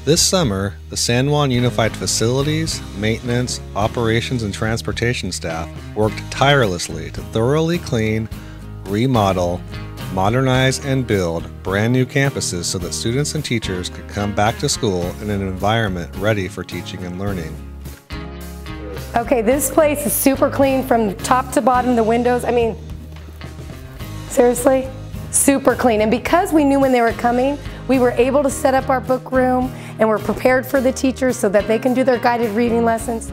This summer, the San Juan Unified facilities, maintenance, operations, and transportation staff worked tirelessly to thoroughly clean, remodel, modernize, and build brand new campuses so that students and teachers could come back to school in an environment ready for teaching and learning. Okay, this place is super clean from top to bottom, the windows, I mean, seriously, super clean. And because we knew when they were coming, we were able to set up our book room and we're prepared for the teachers so that they can do their guided reading lessons.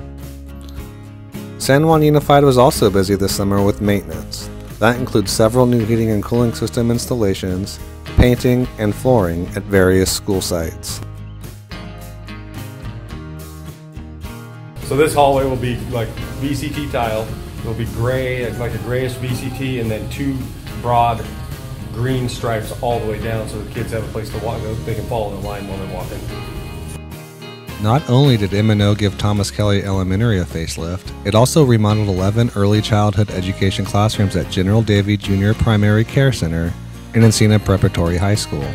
San Juan Unified was also busy this summer with maintenance. That includes several new heating and cooling system installations, painting, and flooring at various school sites. So this hallway will be like VCT tile. It'll be gray, like a grayish VCT, and then two broad green stripes all the way down so the kids have a place to walk. They can follow the line while they're walking. Not only did M&O give Thomas Kelly Elementary a facelift, it also remodeled 11 early childhood education classrooms at General Davie Junior Primary Care Center and Encina Preparatory High School.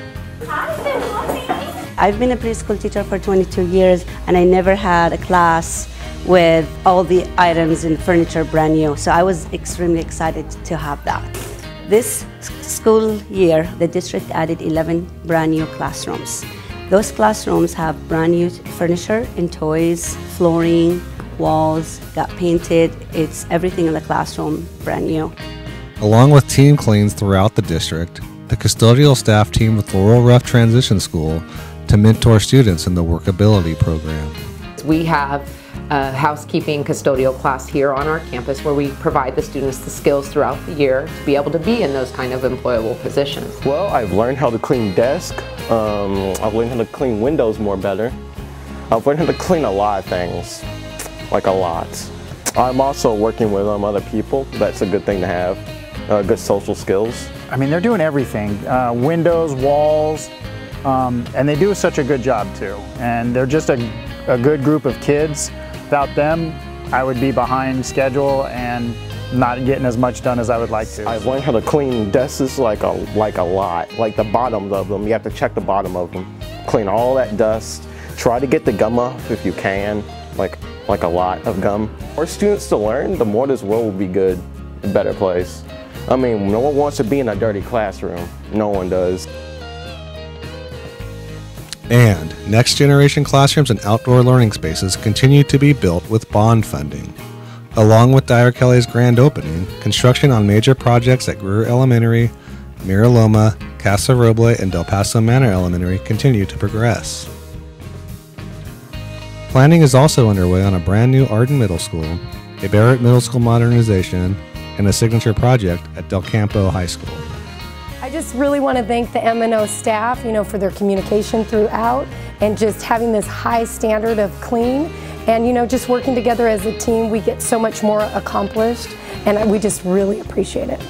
I've been a preschool teacher for 22 years and I never had a class with all the items and furniture brand new, so I was extremely excited to have that. This school year, the district added 11 brand new classrooms. Those classrooms have brand new furniture and toys, flooring, walls, got painted. It's everything in the classroom brand new. Along with team cleans throughout the district, the custodial staff teamed with Laurel Rough Transition School to mentor students in the workability program. We have a housekeeping custodial class here on our campus where we provide the students the skills throughout the year to be able to be in those kind of employable positions. Well, I've learned how to clean desks. I've learned how to clean windows more better. I've learned how to clean a lot of things, like a lot. I'm also working with other people. That's a good thing to have, good social skills. I mean, they're doing everything, windows, walls, and they do such a good job too. And they're just a good group of kids. Without them, I would be behind schedule and not getting as much done as I would like to. I've learned how to clean desks like a lot, like the bottoms of them. You have to check the bottom of them. Clean all that dust. Try to get the gum off if you can, like a lot of gum. The more students to learn, the more this world will be good, a better place. I mean, no one wants to be in a dirty classroom. No one does. And next generation classrooms and outdoor learning spaces continue to be built with bond funding. Along with Dyer Kelly's grand opening, construction on major projects at Greer Elementary, Mira Loma, Casa Roble, and Del Paso Manor Elementary continue to progress. Planning is also underway on a brand new Arden Middle School, a Barrett Middle School modernization, and a signature project at Del Campo High School. I just really want to thank the M&O staff, for their communication throughout and just having this high standard of clean. And just working together as a team, we get so much more accomplished and we just really appreciate it.